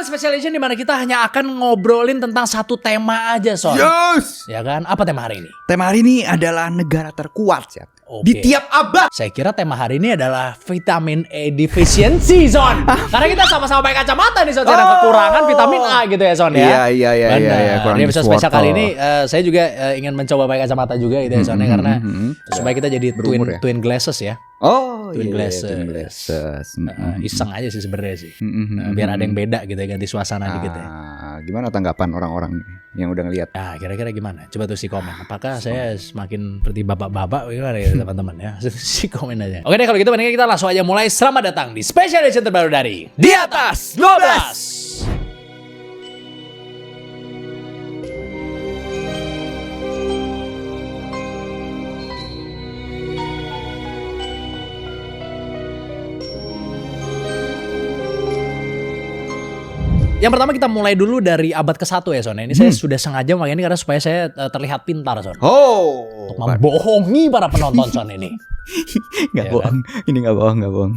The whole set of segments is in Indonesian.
kali special edition di mana kita hanya akan ngobrolin tentang satu tema aja, Son. Yes. Ya kan? Apa tema hari ini? Tema hari ini adalah negara terkuat, Chat. Oke. Di tiap abad. Saya kira tema hari ini adalah vitamin E deficiency, Son. Karena kita sama-sama pakai kacamata nih, Son. Ada kekurangan vitamin A gitu ya, Son ya. Iya. Di episode spesial kali ini saya juga ingin mencoba pakai kacamata juga gitu ya, Son, karena supaya kita jadi twin glasses ya. Oh, Twin glasses. Iseng aja sih sebenarnya sih. Biar ada yang beda gitu ya, ganti suasana dikit ya. Gimana tanggapan orang-orang yang udah ngelihat? Nah, kira-kira gimana? Coba tuh si komen. Apakah saya semakin seperti bapak-bapak gimana ya teman-teman ya? Si komen aja. Oke deh, kalau gitu mendingan kita langsung aja mulai. Selamat datang di special edition terbaru dari Di Atas 12. Yang pertama kita mulai dulu dari abad ke-1 ya, Son. Ini saya sudah sengaja makanya ini karena supaya saya terlihat pintar, Son. Oh, Untuk membohongi para penonton, Son, ini. Nggak Ya bohong. kan? Ini nggak bohong.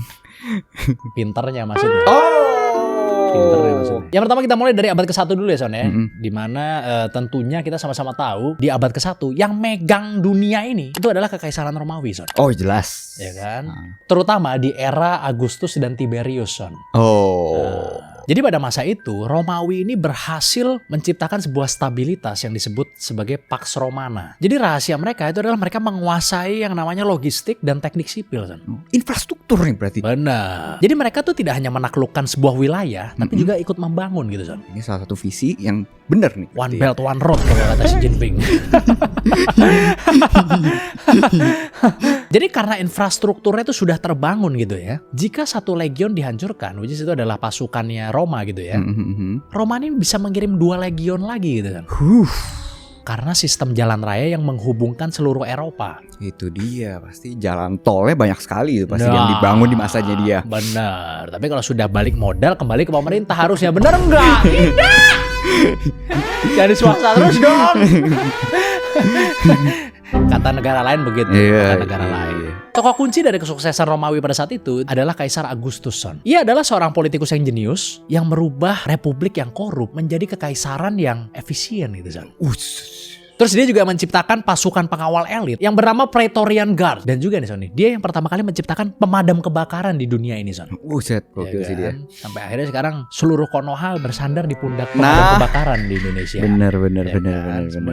Pinternya maksudnya. Oh. Pinternya maksudnya. Yang pertama kita mulai dari abad ke-1 dulu ya, Son ya. Dimana tentunya kita sama-sama tahu di abad ke-1 yang megang dunia ini itu adalah Kekaisaran Romawi, Son. Oh, jelas. Ya kan? Terutama di era Agustus dan Tiberius, Son. Oh. Jadi pada masa itu Romawi ini berhasil menciptakan sebuah stabilitas yang disebut sebagai Pax Romana. Jadi rahasia mereka itu adalah mereka menguasai yang namanya logistik dan teknik sipil, Son. Infrastruktur nih berarti. Benar. Jadi mereka tuh tidak hanya menaklukkan sebuah wilayah, tapi juga ikut membangun gitu, Son. Ini salah satu visi yang benar nih. One Belt One Road kalau kata Xi Jinping. Jadi karena infrastrukturnya itu sudah terbangun gitu ya. Jika satu legion dihancurkan, which is itu adalah pasukannya Roma gitu ya. Roma ini bisa mengirim 2 legion lagi gitu kan. Karena sistem jalan raya yang menghubungkan seluruh Eropa. Itu dia, pasti jalan tolnya banyak sekali itu pasti yang dibangun di masanya dia. Benar. Tapi kalau sudah balik modal kembali ke pemerintah harusnya, benar enggak? Tidak. Jadi swasta terus dong. Kata negara lain begitu. Kata negara lain. Tokoh kunci dari kesuksesan Romawi pada saat itu adalah Kaisar Augustus, Son. Ia adalah seorang politikus yang jenius yang merubah republik yang korup menjadi kekaisaran yang efisien gitu, Son. Terus dia juga menciptakan pasukan pengawal elit yang bernama Praetorian Guard. Dan juga nih, Son, dia yang pertama kali menciptakan pemadam kebakaran di dunia ini, Son. Buset, gokil sih dia. Sampai akhirnya sekarang seluruh Konoha bersandar di pundak pemadam kebakaran di Indonesia. Bener.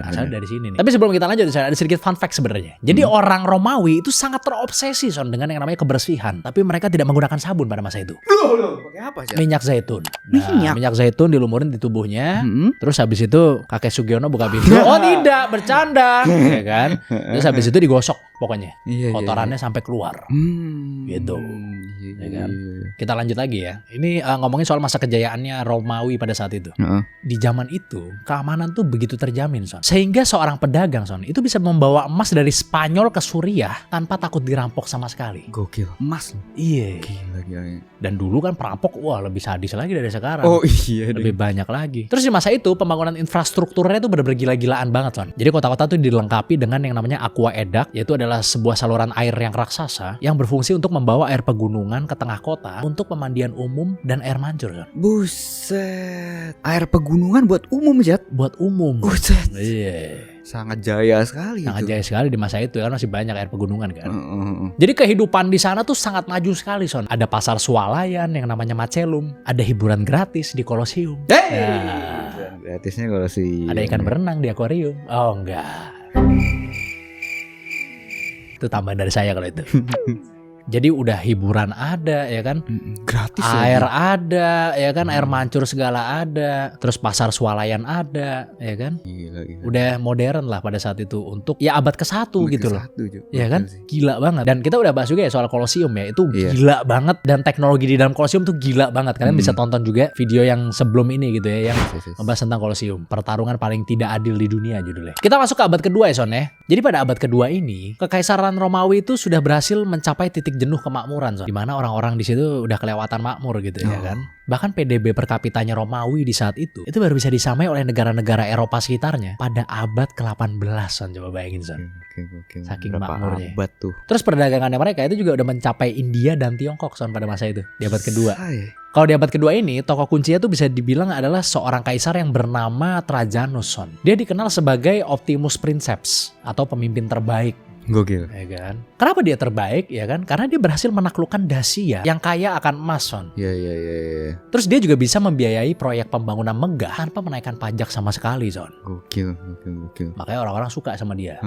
Asal dari sini nih. Tapi sebelum kita lanjut, ada sedikit fun fact sebenarnya. Jadi orang Romawi itu sangat terobsesi, Son, dengan yang namanya kebersihan. Tapi mereka tidak menggunakan sabun pada masa itu. Pakai apa sih? Minyak zaitun. Minyak zaitun dilumurin di tubuhnya. Terus habis itu kakek Sugiono buka pintu. Oh tidak, bercanda, ya kan? Terus habis itu digosok pokoknya. Kotorannya sampai keluar. Gitu. Ya kan? Kita lanjut lagi ya. Ini ngomongin soal masa kejayaannya Romawi pada saat itu. Di zaman itu keamanan tuh begitu terjamin, Son. Sehingga seorang pedagang, Son, itu bisa membawa emas dari Spanyol ke Suriah tanpa takut dirampok sama sekali. Gokil. Emas loh. Iya. Gila. Dan dulu kan perampok lebih sadis lagi dari sekarang. Oh iya. Lebih banyak lagi. Terus di masa itu pembangunan infrastrukturnya itu benar-benar gila-gilaan banget, Son. Jadi kota-kota tuh dilengkapi dengan yang namanya aqueduct, yaitu adalah sebuah saluran air yang raksasa yang berfungsi untuk membawa air pegunungan ke tengah kota untuk pemandian umum dan air mancur, Son. Buset. Air pegunungan buat umum, Jat. Buat umum. Buset. Iya. Sangat jaya sekali. Sangat jaya sekali di masa itu karena masih banyak air pegunungan kan. Jadi kehidupan di sana tuh sangat maju sekali, Son. Ada pasar swalayan yang namanya Macellum, ada hiburan gratis di Kolosium. Gratisnya kalau sih. Ada ikan berenang di akuarium. Oh enggak. Itu tambahan dari saya kalau itu. Jadi udah hiburan ada ya kan, gratis air ada ya kan, air mancur segala ada, terus pasar swalayan ada ya kan. Gila. Udah modern lah pada saat itu untuk ya abad ke-1 gitu loh. Ya kan, gila banget. Dan kita udah bahas juga ya soal Kolosium ya, itu gila banget. Dan teknologi di dalam Kolosium tuh gila banget. Kalian bisa tonton juga video yang sebelum ini gitu ya, yang membahas tentang Kolosium, pertarungan paling tidak adil di dunia judulnya. Kita masuk ke abad kedua ya, Son ya. Jadi pada abad kedua ini Kekaisaran Romawi itu sudah berhasil mencapai titik titik jenuh kemakmuran, di mana orang-orang di situ udah kelewatan makmur gitu ya kan. Bahkan PDB per kapitanya Romawi di saat itu baru bisa disamai oleh negara-negara Eropa sekitarnya pada abad ke-18, Son. Coba bayangin, Son. Saking makmurnya. Abad tuh. Terus perdagangannya mereka itu juga udah mencapai India dan Tiongkok, Son, pada masa itu di abad kedua. Kalau di abad kedua ini, tokoh kuncinya tuh bisa dibilang adalah seorang kaisar yang bernama Trajanus, Son. Dia dikenal sebagai Optimus Princeps atau pemimpin terbaik. Gokil. Ya kan? Kenapa dia terbaik ya kan? Karena dia berhasil menaklukkan Dacia yang kaya akan emas, Son. Iya. Terus dia juga bisa membiayai proyek pembangunan megah tanpa menaikkan pajak sama sekali, Son. Gokil. Makanya orang-orang suka sama dia.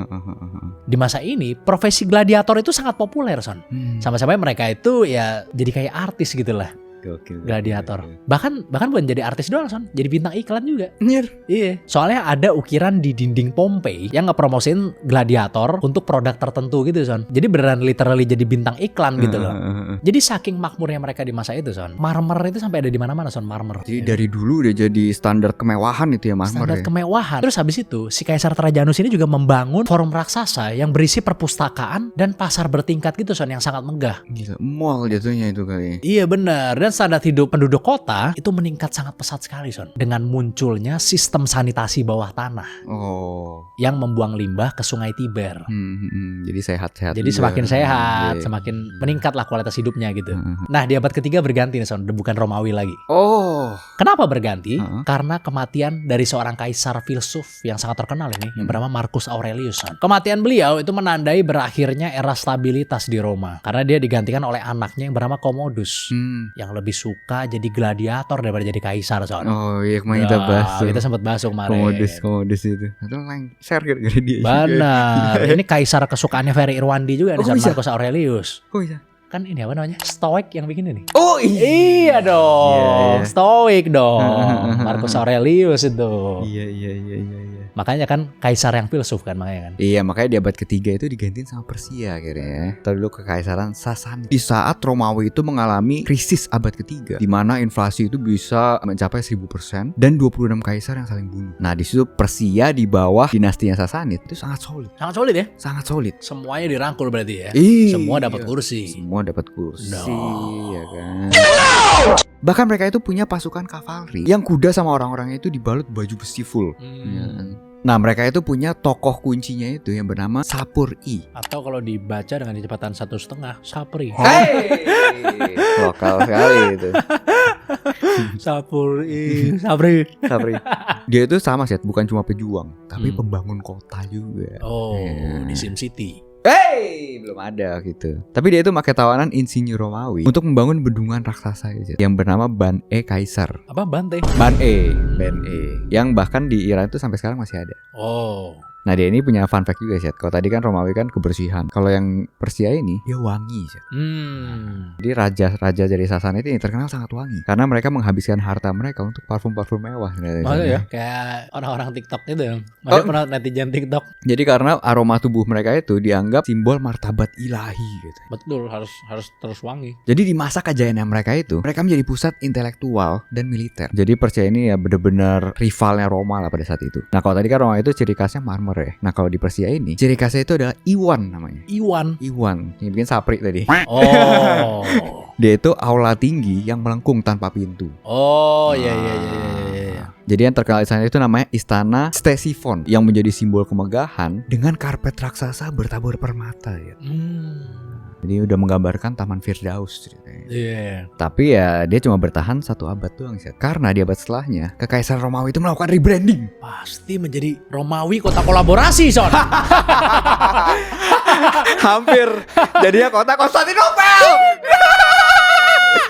Di masa ini, profesi gladiator itu sangat populer, Son. Sama-sama mereka itu ya jadi kayak artis gitu lah. Gokil. Gladiator. Bahkan bukan jadi artis doang, Son. Jadi bintang iklan juga. Nyer. Iya. Soalnya ada ukiran di dinding Pompei yang ngepromosin gladiator untuk produk tertentu gitu, Son. Jadi beneran literally jadi bintang iklan gitu loh. Jadi saking makmurnya mereka di masa itu, Son. Marmer itu sampai ada di mana-mana, Son, marmer. Jadi dari dulu udah jadi standar kemewahan itu ya, marmer. Standar kemewahan. Terus habis itu si Kaisar Trajanus ini juga membangun forum raksasa yang berisi perpustakaan dan pasar bertingkat gitu, Son, yang sangat megah. Gila, mall jatuhnya itu kali. Iya benar. Dan standar hidup penduduk kota itu meningkat sangat pesat sekali, Son. Dengan munculnya sistem sanitasi bawah tanah. Yang membuang limbah ke sungai Tiber. Jadi sehat-sehat. Jadi semakin sehat, semakin meningkat lah kualitas hidupnya gitu. Nah di abad ketiga berganti nih, Son. Bukan Romawi lagi. Kenapa berganti? Karena kematian dari seorang kaisar filsuf yang sangat terkenal ini, yang bernama Marcus Aurelius, Son. Kematian beliau itu menandai berakhirnya era stabilitas di Roma. Karena dia digantikan oleh anaknya yang bernama Commodus. Yang lebih suka jadi gladiator daripada jadi kaisar, Son. Iya, kemarin kita bahas. Kita sempat bahas kemarin. Commodus itu. Atau lengser gara-gara dia. Benar. Ini kaisar kesukaannya Ferry Irwandi juga nih, Marcus Aurelius. Bisa. Kan ini apa namanya? Stoik yang bikin ini. Iya dong. Stoik dong. Marcus Aurelius itu. Iya. Makanya kan kaisar yang filsuf kan, makanya kan. Iya, makanya di abad ketiga itu digantiin sama Persia akhirnya. Tahu dulu kekaisaran Sasani. Di saat Romawi itu mengalami krisis abad ketiga, di mana inflasi itu bisa mencapai 1000% dan 26 kaisar yang saling bunuh. Nah, di situ Persia di bawah dinastinya Sasanid itu sangat solid. Sangat solid ya? Sangat solid. Semuanya dirangkul berarti ya. Semua dapat kursi. Semua dapat kursi, ya kan. Bahkan mereka itu punya pasukan kavalri yang kuda sama orang-orangnya itu dibalut baju besi full. Nah, mereka itu punya tokoh kuncinya itu yang bernama Sapur-i. Atau kalau dibaca dengan kecepatan 1,5, Sapri. Lokal sekali itu. Sapri. Dia itu sama sih, bukan cuma pejuang, tapi pembangun kota juga. Di SimCity. Belum ada gitu. Tapi dia itu pakai tawanan insinyur Romawi untuk membangun bendungan raksasa gitu, yang bernama Ban-e Kaisar. Apa Bante? Ban-e. Yang bahkan di Iran itu sampai sekarang masih ada. Nah, dia ini punya fun fact juga sih. Kalau tadi kan Romawi kan kebersihan. Kalau yang Persia ini dia wangi sih. Jadi raja-raja dari Sasani itu terkenal sangat wangi karena mereka menghabiskan harta mereka untuk parfum-parfum mewah. Ya? Kayak orang-orang TikTok itu. Pernah netizen TikTok. Jadi karena aroma tubuh mereka itu dianggap simbol martabat ilahi gitu. Betul, harus terus wangi. Jadi di masa kejayaannya mereka itu, mereka menjadi pusat intelektual dan militer. Jadi Persia ini ya benar-benar rivalnya Roma lah pada saat itu. Nah, kalau tadi kan Roma itu ciri khasnya marmer ya. Nah, kalau di Persia ini ciri khasnya itu adalah Iwan namanya. Iwan yang bikin Sapri tadi. Dia itu aula tinggi yang melengkung tanpa pintu. Iya. Jadi yang terkenal di sana itu namanya Istana Ctesiphon yang menjadi simbol kemegahan dengan karpet raksasa bertabur permata ya. Jadi udah menggambarkan Taman Firdaus ceritanya. Tapi ya dia cuma bertahan 1 abad doang sih. Karena di abad setelahnya Kekaisaran Romawi itu melakukan rebranding. Pasti menjadi Romawi kota kolaborasi, Son. Hampir jadinya kota Konstantinopel.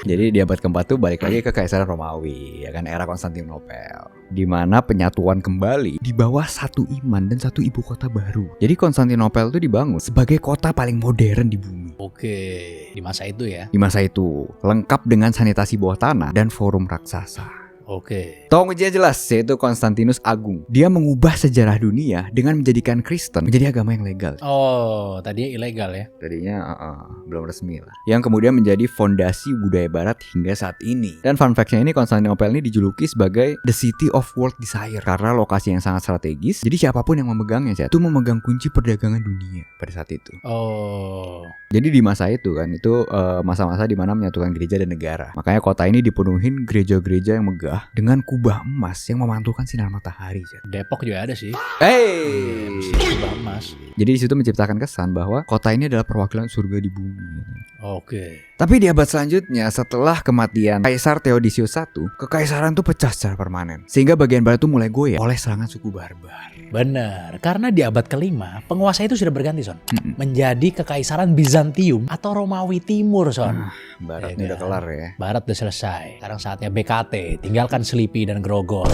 Jadi di abad keempat tuh balik lagi ke Kekaisaran Romawi, ya kan, era Konstantinopel, di mana penyatuan kembali di bawah satu iman dan satu ibu kota baru. Jadi Konstantinopel tuh dibangun sebagai kota paling modern di bumi. Di masa itu ya. Di masa itu lengkap dengan sanitasi bawah tanah dan forum raksasa. Oke. Tokoh kuncinya jelas, yaitu Konstantinus Agung. Dia mengubah sejarah dunia dengan menjadikan Kristen menjadi agama yang legal. Oh, tadinya ilegal ya? Tadinya belum resmi lah. Yang kemudian menjadi fondasi budaya barat hingga saat ini. Dan fun fact-nya ini, Konstantinopel ini dijuluki sebagai The City of World Desire karena lokasi yang sangat strategis. Jadi siapapun yang memegangnya itu memegang kunci perdagangan dunia pada saat itu. Oh. Jadi di masa itu kan, itu masa-masa di mana menyatukan gereja dan negara. Makanya kota ini dipenuhin gereja-gereja yang megah dengan kubah emas yang memantulkan sinar matahari. Depok juga ada sih. Kubah emas. Jadi di situ menciptakan kesan bahwa kota ini adalah perwakilan surga di bumi. Oke. Tapi di abad selanjutnya, setelah kematian Kaisar Theodosius I, kekaisaran tuh pecah secara permanen. Sehingga bagian barat tuh mulai goyah oleh serangan suku barbar. Benar, karena di abad ke-5 penguasa itu sudah berganti, Son. Menjadi kekaisaran Bizantium atau Romawi Timur, Son. Barat udah kelar ya. Barat udah selesai. Sekarang saatnya BKT, tinggalkan Selipi dan Grogol.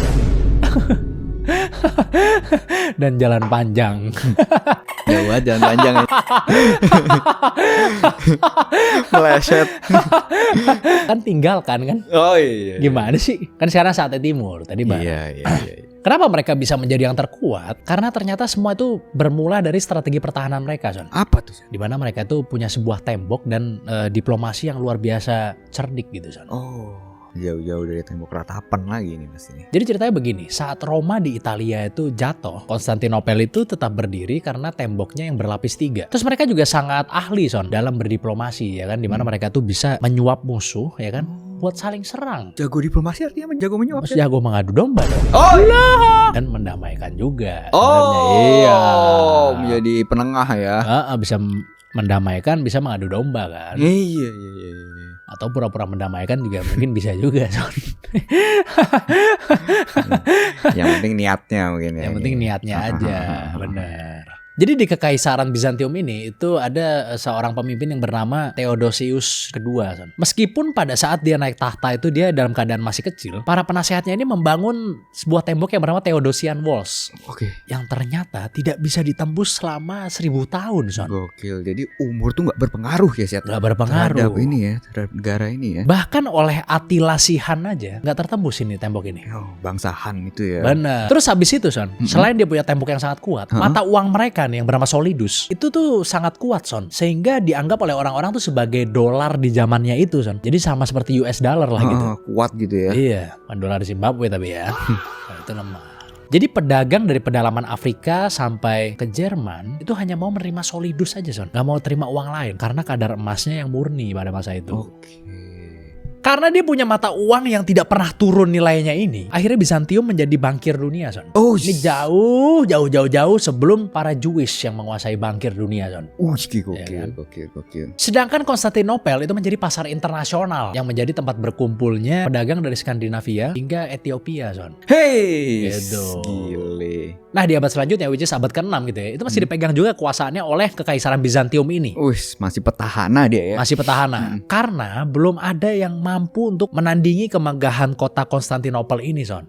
Dan jalan panjang. Jauh aja jalan panjang. Meleset. Kan tinggalkan kan? Oh iya. Gimana sih? Kan sekarang saatnya timur, tadi barat. Iya. Kenapa mereka bisa menjadi yang terkuat? Karena ternyata semua itu bermula dari strategi pertahanan mereka, Son. Apa tuh? Di mana mereka itu punya sebuah tembok dan diplomasi yang luar biasa cerdik gitu, Son. Oh. Jauh-jauh dari tembok ratapan lagi nih mas ini. Jadi ceritanya begini, saat Roma di Italia itu jatuh, Konstantinopel itu tetap berdiri karena temboknya yang berlapis 3. Terus mereka juga sangat ahli, Son, dalam berdiplomasi, ya kan, dimana mereka tuh bisa menyuap musuh, ya kan, buat saling serang. Jago diplomasi artinya jago menyuap. Maksudnya jago mengadu domba dong. Oh iya. Dan mendamaikan juga. Oh iya. Menjadi penengah ya. Bisa mendamaikan, bisa mengadu domba kan. Iya. Atau pura-pura mendamaikan juga mungkin bisa juga, Son. Yang penting niatnya mungkin ya. Yang penting niatnya aja, benar. Jadi di Kekaisaran Bizantium ini itu ada seorang pemimpin yang bernama Theodosius II. Son. Meskipun pada saat dia naik tahta itu dia dalam keadaan masih kecil, para penasehatnya ini membangun sebuah tembok yang bernama Theodosian Walls. Oke. Yang ternyata tidak bisa ditembus selama 1000 tahun, Son. Gokil. Jadi umur tuh nggak berpengaruh ya, Siat? Nggak berpengaruh. Terhadap ini ya, terhadap negara ini ya. Bahkan oleh Attila Sihan aja nggak tertembus ini tembok ini. Oh, bangsa Han itu ya. Benar. Terus habis itu, Son, selain dia punya tembok yang sangat kuat, mata uang mereka nih yang bernama solidus itu tuh sangat kuat, Son, sehingga dianggap oleh orang-orang tuh sebagai dolar di zamannya itu, Son. Jadi sama seperti US dollar lah gitu. Kuat gitu ya. Iya, dolar Zimbabwe tapi ya. Itu lemah. Jadi pedagang dari pedalaman Afrika sampai ke Jerman itu hanya mau menerima solidus aja, Son. Gak mau terima uang lain karena kadar emasnya yang murni pada masa itu. Oke. Karena dia punya mata uang yang tidak pernah turun nilainya ini, akhirnya Bizantium menjadi bankir dunia, Son. Ini jauh sebelum para Jewish yang menguasai bankir dunia, Son. Gokil. Sedangkan Konstantinopel itu menjadi pasar internasional yang menjadi tempat berkumpulnya pedagang dari Skandinavia hingga Ethiopia, Son. Hey, gitu. Gile. Nah di abad selanjutnya, which is abad ke-6 gitu ya, itu masih dipegang juga kekuasaannya oleh Kekaisaran Bizantium ini. Masih petahana dia ya. Masih petahana. Karena belum ada yang mampu untuk menandingi kemegahan kota Konstantinopel ini, Son.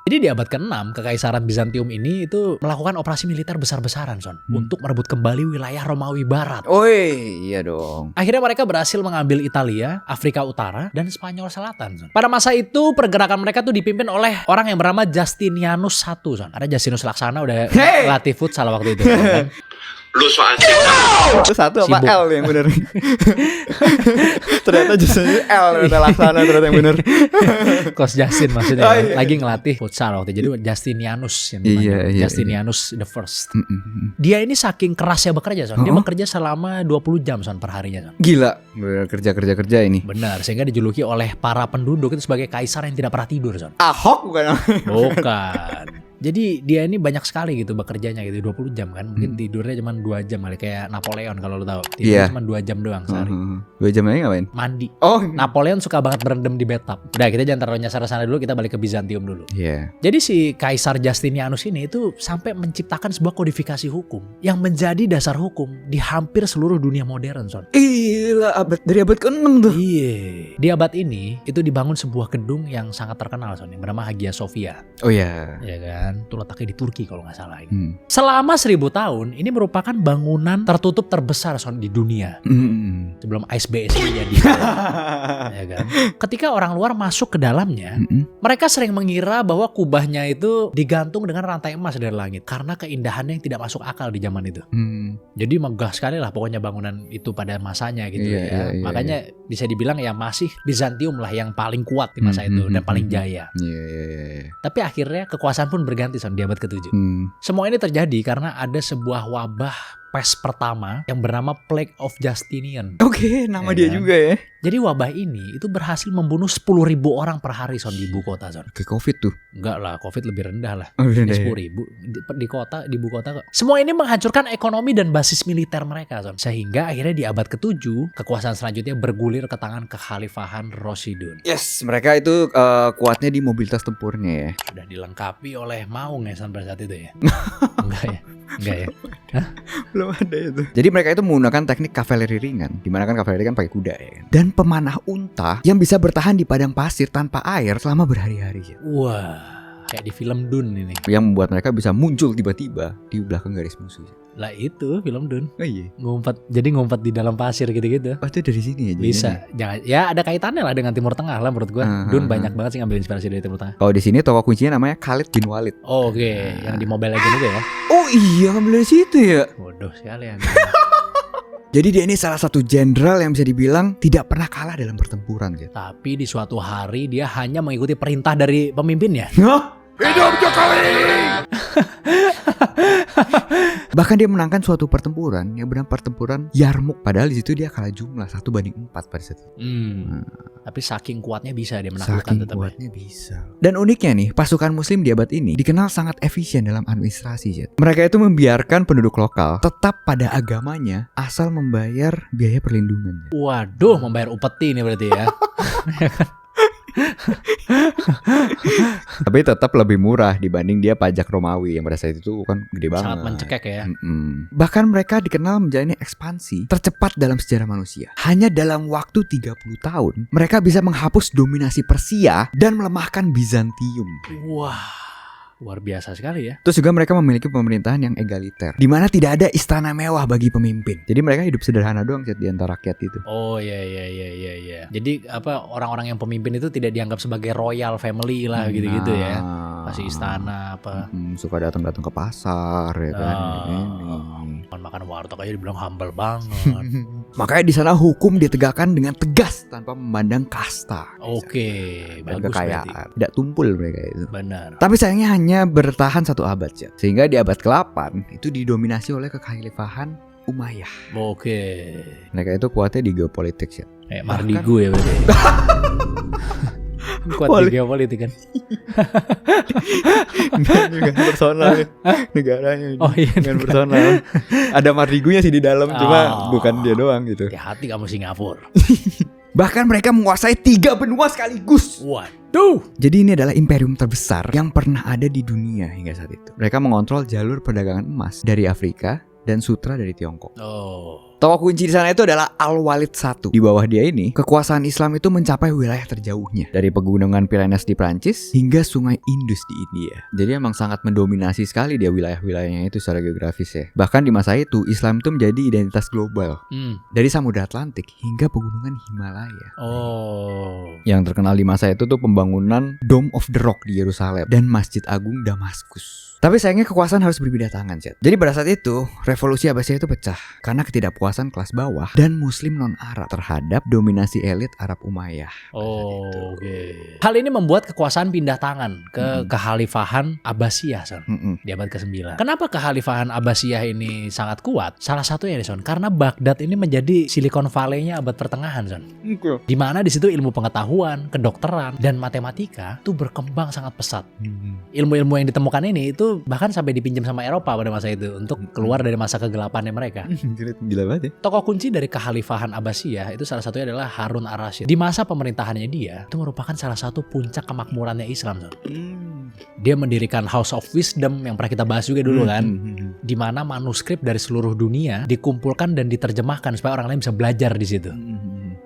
Jadi di abad ke-6, Kekaisaran Bizantium ini itu melakukan operasi militer besar-besaran, Son, untuk merebut kembali wilayah Romawi Barat. Iya dong. Akhirnya mereka berhasil mengambil Italia, Afrika Utara, dan Spanyol Selatan, Son. Pada masa itu pergerakan mereka tuh dipimpin oleh orang yang bernama Justinianus I, Son. Karena Justinus Laksana udah latih futsal waktu itu, kan? Lu so asik. Itu satu apa Sibuk. L yang bener? Ternyata justru L udah Laksana ternyata yang bener. Coach Justin maksudnya Oh, iya. lagi ngelatih futsal waktu itu. Jadi Justinianus yang namanya. Iya. Justinianus the first. Dia ini saking kerasnya bekerja, Son. Dia bekerja selama 20 jam, Son, per harinya, Son. Gila, bener kerja ini. Benar, sehingga dijuluki oleh para penduduk itu sebagai kaisar yang tidak pernah tidur, Son. Ahok bukan? Bukan. Jadi dia ini banyak sekali gitu bekerjanya gitu 20 jam kan. Mungkin tidurnya cuma 2 jam kali kayak Napoleon kalau lu tahu. Tidurnya cuma 2 jam doang sehari. 2 jam lagi ngapain? Mandi. Oh, Napoleon suka banget berendam di bathtub. Udah kita jangan taruh nyasar sana dulu, kita balik ke Bizantium dulu. iya. Jadi si Kaisar Justinianus ini itu sampai menciptakan sebuah kodifikasi hukum yang menjadi dasar hukum di hampir seluruh dunia modern, Son. Iya, Gila, dari abad ke-6 tuh. Iya. Di abad ini itu dibangun sebuah gedung yang sangat terkenal Son, yang bernama Hagia Sophia. Oh ya. Ya kan, itu letaknya di Turki kalau nggak salah ini. Selama 1000 tahun ini merupakan bangunan tertutup terbesar Son di dunia. Sebelum ISBS ini jadi. Ya kan. Ketika orang luar masuk ke dalamnya, mereka sering mengira bahwa kubahnya itu digantung dengan rantai emas dari langit karena keindahannya yang tidak masuk akal di zaman itu. Jadi megah sekali lah pokoknya bangunan itu pada masanya gitu ya. Makanya bisa dibilang ya masih Bizantium lah yang paling kuat di masa itu dan paling jaya. Tapi akhirnya kekuasaan pun berganti Son di abad ke-7. Semua ini terjadi karena ada sebuah wabah pes pertama yang bernama Plague of Justinian. Oke, nama dia juga ya. Jadi wabah ini itu berhasil membunuh 10.000 orang per hari Son di ibu kota Son. Kayak COVID tuh. Enggak lah, COVID lebih rendah lah. Oh, 10.000 di kota, di ibu kota kok. Semua ini menghancurkan ekonomi dan basis militer mereka Son. Sehingga akhirnya di abad ke-7 kekuasaan selanjutnya bergulir ke tangan kekhalifahan Rashidun. Yes, mereka itu kuatnya di mobilitas tempurnya ya. Sudah dilengkapi oleh Maung ya Son pada saat itu ya. Enggak ya. Hah? Belum ada itu. Jadi mereka itu menggunakan teknik kavaleri ringan, dimana kan kavaleri kan pakai kuda ya kan? Dan pemanah unta yang bisa bertahan di padang pasir tanpa air selama berhari-hari ya. Wah, kayak di film Dune ini. Yang membuat mereka bisa muncul tiba-tiba di belakang garis musuh. Lah itu film Dune. Oh iya. Ngumpet di dalam pasir gitu-gitu. Oh itu dari sini ya. Bisa. Jangan ya ada kaitannya lah dengan Timur Tengah lah menurut gua. Dune banyak banget sih ngambil inspirasi dari Timur Tengah. Kalau di sini tokoh kuncinya namanya Khalid bin Walid. Oh, oke, yang di Mobile Legends juga ya. Oh iya, ngambil dari situ ya. Bodoh sekali ya. Jadi dia ini salah satu jenderal yang bisa dibilang tidak pernah kalah dalam pertempuran gitu. Tapi di suatu hari dia hanya mengikuti perintah dari pemimpinnya. Hidup Jokowi! Bahkan dia menangkan suatu pertempuran yang bernama pertempuran Yarmouk. Padahal di situ dia kalah jumlah 1 banding 4 pada saat itu. Tapi saking kuatnya bisa dia menaklukkan Saking kuatnya bisa. Dan uniknya nih, pasukan muslim di abad ini dikenal sangat efisien dalam administrasi Jet. Mereka itu membiarkan penduduk lokal tetap pada agamanya asal membayar biaya perlindungan. Waduh, membayar upeti ini berarti ya. Tapi tetap lebih murah dibanding dia pajak Romawi yang pada saat itu kan gede banget. Sangat mencekik ya. Bahkan mereka dikenal menjalani ekspansi tercepat dalam sejarah manusia. Hanya dalam waktu 30 tahun mereka bisa menghapus dominasi Persia dan melemahkan Bizantium. Wah, luar biasa sekali ya. Terus juga mereka memiliki pemerintahan yang egaliter, di mana tidak ada istana mewah bagi pemimpin. Jadi mereka hidup sederhana doang di antara rakyat itu. Oh iya. Jadi orang-orang yang pemimpin itu tidak dianggap sebagai royal family lah gitu-gitu ya. Masih istana apa. Suka datang ke pasar ya kan. Makan warteg aja dibilang humble banget. Makanya di sana hukum ditegakkan dengan tegas tanpa memandang kasta. Oke, bagus kekayaan. Tidak tumpul mereka itu. Benar. Tapi sayangnya hanya bertahan 1 abad ya. Sehingga di abad ke-8 itu didominasi oleh kekhalifahan Umayyah. Oke. Mereka itu kuatnya di geopolitik ya. Kayak Mardigu ya berarti. Kuat di geopolitik kan. Enggak personal negaranya. Oh iya, dengan personal. Ada Mardigunya sih di dalam, cuma bukan dia doang gitu. Hati-hati kamu Singapura. Bahkan mereka menguasai 3 benua sekaligus. Waduh. Jadi ini adalah imperium terbesar yang pernah ada di dunia hingga saat itu. Mereka mengontrol jalur perdagangan emas dari Afrika dan sutra dari Tiongkok. Tokoh kunci di sana itu adalah Al-Walid I. Di bawah dia ini, kekuasaan Islam itu mencapai wilayah terjauhnya, dari pegunungan Pyrenees di Prancis hingga sungai Indus di India. Jadi emang sangat mendominasi sekali dia wilayah-wilayahnya itu secara geografis ya. Bahkan di masa itu, Islam itu menjadi identitas global. Dari Samudra Atlantik hingga pegunungan Himalaya. Yang terkenal di masa itu tuh pembangunan Dome of the Rock di Yerusalem dan Masjid Agung Damaskus. Tapi sayangnya kekuasaan harus berpindah tangan, Chet. Jadi pada saat itu, revolusi Abbasiyah itu pecah karena ketidakpuasan kelas bawah dan muslim non-Arab terhadap dominasi elit Arab Umayyah. Hal ini membuat kekuasaan pindah tangan ke kekhalifahan Abbasiyah, Son, di abad ke-9. Kenapa kekhalifahan Abbasiyah ini sangat kuat? Salah satunya nih, Son, karena Baghdad ini menjadi Silicon Valley-nya abad pertengahan, Son. Di mana di situ ilmu pengetahuan, kedokteran, dan matematika itu berkembang sangat pesat. Ilmu-ilmu yang ditemukan ini itu bahkan sampai dipinjam sama Eropa pada masa itu untuk keluar dari masa kegelapannya mereka. Gila banget ya. Tokoh kunci dari kekhalifahan Abbasiyah itu salah satunya adalah Harun ar-Rasyid. Di masa pemerintahannya dia itu merupakan salah satu puncak kemakmurannya Islam. Dia mendirikan House of Wisdom yang pernah kita bahas juga dulu kan. Di mana manuskrip dari seluruh dunia dikumpulkan dan diterjemahkan supaya orang lain bisa belajar di situ.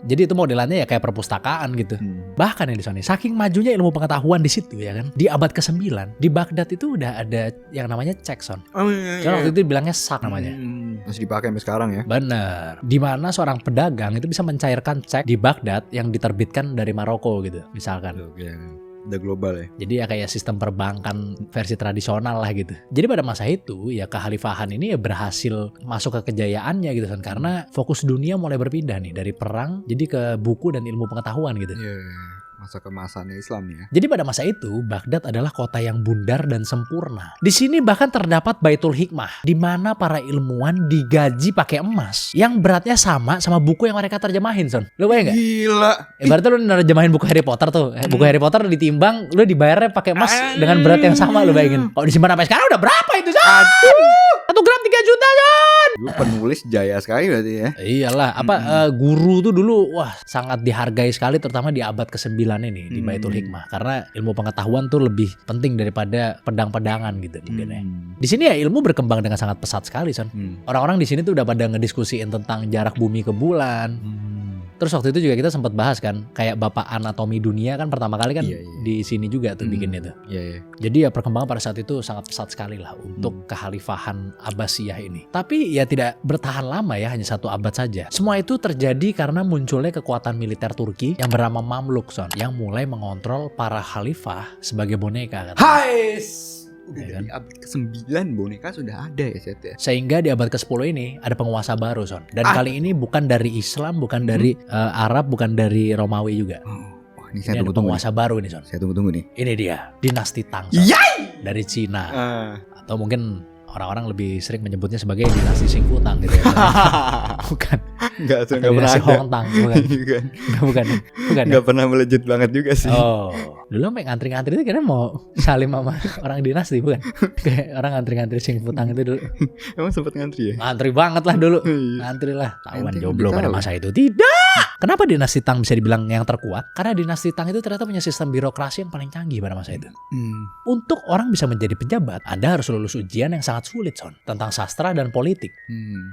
Jadi itu modelannya ya kayak perpustakaan gitu. Bahkan ya di sana, saking majunya ilmu pengetahuan di situ ya kan. Di abad ke-9 di Baghdad itu udah ada yang namanya cek son. Karena waktu itu bilangnya sak namanya. Masih dipakai sampai sekarang ya. Bener. Di mana seorang pedagang itu bisa mencairkan cek di Baghdad yang diterbitkan dari Maroko gitu, misalkan. Udah global ya. Jadi ya kayak sistem perbankan versi tradisional lah gitu. Jadi pada masa itu ya kekhalifahan ini ya berhasil masuk ke kejayaannya gitu kan. Karena fokus dunia mulai berpindah nih dari perang jadi ke buku dan ilmu pengetahuan gitu. Masa kemasannya Islam ya. Jadi pada masa itu Baghdad adalah kota yang bundar dan sempurna. Di sini bahkan terdapat Baitul Hikmah, di mana para ilmuwan digaji pakai emas yang beratnya sama buku yang mereka terjemahin, Son. Lu bayang nggak? Gila. Berarti lu nerjemahin buku Harry Potter tuh. Buku Harry Potter ditimbang, lu dibayarnya pakai emas dengan berat yang sama, lu bayangin. Kalau disimpan sampai sekarang udah berapa itu, Son? 1 gram 3 juta, Son. Lu penulis jaya sekali berarti ya. Iyalah, guru tuh dulu wah sangat dihargai sekali terutama di abad ke-9 ini di Baitul Hikmah karena ilmu pengetahuan tuh lebih penting daripada pedang-pedangan gitu mungkin ya. Di sini ya ilmu berkembang dengan sangat pesat sekali, Son. Orang-orang di sini tuh udah pada ngediskusiin tentang jarak bumi ke bulan. Terus waktu itu juga kita sempat bahas kan kayak Bapak Anatomi Dunia kan pertama kali kan di sini juga tuh bikinnya tuh. Jadi ya perkembangan pada saat itu sangat pesat sekali lah untuk kekhalifahan Abbasiyah ini. Tapi ya tidak bertahan lama ya, hanya 1 abad saja. Semua itu terjadi karena munculnya kekuatan militer Turki yang bernama Mamluk, Son, yang mulai mengontrol para khalifah sebagai boneka. Udah dari abad ke-9 boneka sudah ada ya, Set ya. Sehingga di abad ke-10 ini ada penguasa baru, Son. Dan kali ini bukan dari Islam, bukan dari Arab, bukan dari Romawi juga. Ini saya ada penguasa baru nih, Son. Saya tunggu nih. Ini dia, dinasti Tang, Son. Dari Cina. Atau mungkin orang-orang lebih sering menyebutnya sebagai dinasti Singkutang gitu ya. Bukan. Enggak pernah dinasti ada. Hongtang, bukan. bukan. Enggak pernah melejit banget juga sih. Oh, dulu sampai ngantri-ngantri itu kira mau salim sama orang dinasti, bukan? Kayak orang ngantri-ngantri Singkutang itu dulu. Emang sempat ngantri ya? Ngantri banget lah dulu. Ngantri lah. Tawan jomblo pada masa itu. Tidak. Kenapa dinasti Tang bisa dibilang yang terkuat? Karena dinasti Tang itu ternyata punya sistem birokrasi yang paling canggih pada masa itu. Untuk orang bisa menjadi pejabat, Anda harus lulus ujian yang sangat sulit, Son, tentang sastra dan politik.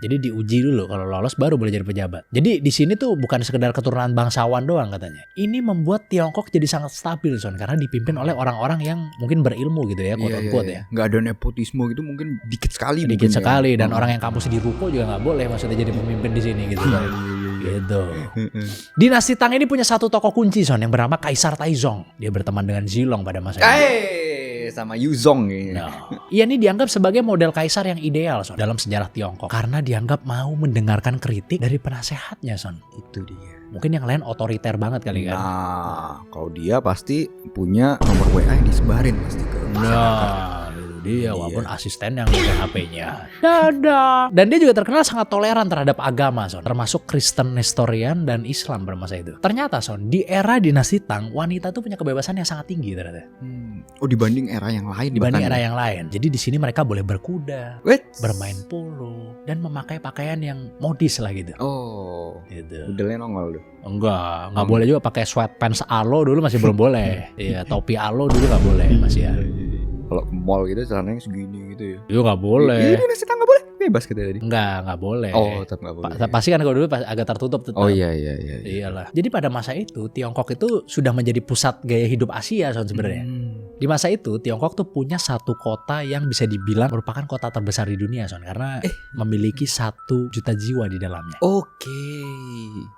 Jadi diuji dulu, kalau lolos baru boleh jadi pejabat. Jadi di sini tuh bukan sekedar keturunan bangsawan doang katanya. Ini membuat Tiongkok jadi sangat stabil, Son, karena dipimpin oleh orang-orang yang mungkin berilmu gitu ya, quote-unquote ya. Nggak ada nepotisme gitu, mungkin dikit sekali. Dikit sekali dan orang yang kampus di ruko juga nggak boleh maksudnya jadi pemimpin di sini gitu. Gitu. Dinasti Tang ini punya satu tokoh kunci, Son, yang bernama Kaisar Taizong. Dia berteman dengan Zilong pada masa itu. Sama Yuzong ya. Ia ini dianggap sebagai model kaisar yang ideal, Son, dalam sejarah Tiongkok karena dianggap mau mendengarkan kritik dari penasehatnya, Son. Itu dia. Mungkin yang lain otoriter banget kali kan. Nah, kalau dia pasti punya nomor WA yang disebarin pasti ke masyarakat. Dia walaupun asisten yang megang HP-nya. Dadah. Dan dia juga terkenal sangat toleran terhadap agama, Son, termasuk Kristen, Nestorian, dan Islam pada masa itu. Ternyata, Son, di era dinasti Tang, wanita tuh punya kebebasan yang sangat tinggi ternyata. Oh, dibanding era yang lain. Dibanding era yang lain. Jadi di sini mereka boleh berkuda, bermain polo, dan memakai pakaian yang modis lah gitu. Oh, gitu. Udelnya nongol tuh. Enggak boleh juga pakai sweatpants alo dulu masih belum boleh. Iya, topi alo dulu nggak boleh masih ya. Kalau ke mall gitu celananya segini gitu ya. Itu nggak boleh. Iya, dinasti Tang nggak boleh. Bebas kita tadi. Nggak boleh. Oh, tetap nggak boleh. Pasti kan kalau dulu agak tertutup tetap. Oh iya. Iyalah. Jadi pada masa itu Tiongkok itu sudah menjadi pusat gaya hidup Asia, Son, sebenarnya. Di masa itu Tiongkok tuh punya satu kota yang bisa dibilang merupakan kota terbesar di dunia, Son, karena memiliki 1 juta jiwa di dalamnya. Oke.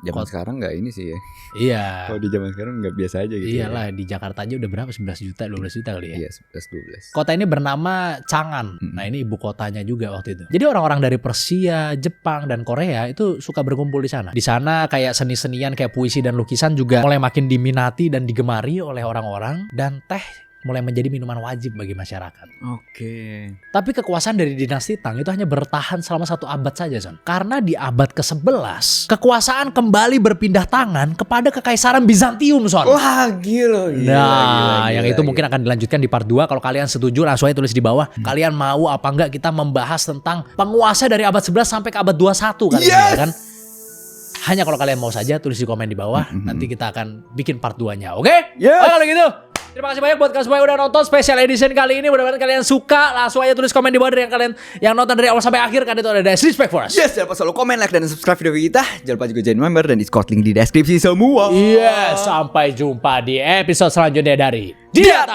Zaman sekarang nggak ini sih ya. Iya. Kalau di zaman sekarang nggak biasa aja gitu. Iyalah, di Jakarta aja udah berapa? 11 juta, 12 juta kali ya. Iya, 11-12. Kota ini bernama Chang'an. Nah, ini ibu kotanya juga waktu itu. Jadi orang-orang dari Persia, Jepang, dan Korea itu suka berkumpul di sana. Di sana kayak seni-senian kayak puisi dan lukisan juga mulai makin diminati dan digemari oleh orang-orang, dan teh mulai menjadi minuman wajib bagi masyarakat. Oke. Tapi kekuasaan dari dinasti Tang itu hanya bertahan selama 1 abad saja, Son. Karena di abad ke-11 kekuasaan kembali berpindah tangan kepada kekaisaran Bizantium, Son. Wah, gila. Yang itu mungkin akan dilanjutkan di part 2. Kalau kalian setuju langsung aja tulis di bawah. Kalian mau apa enggak kita membahas tentang penguasa dari abad 11 sampai ke abad 21 kali ini, ya kan? Hanya kalau kalian mau saja tulis di komen di bawah. Nanti kita akan bikin part 2-nya. Oke? Yes. Kalau gitu Terima kasih banyak buat kalian semua yang udah nonton special edition kali ini. Mudah-mudahan kalian suka. Langsung aja tulis komen di bawah dari kalian yang nonton dari awal sampai akhir. Kan itu ada respect for us. Yes, jangan lupa selalu komen, like, dan subscribe video kita. Jangan lupa juga jadi member dan Discord link di deskripsi semua. Yes, sampai jumpa di episode selanjutnya dari Di Atas.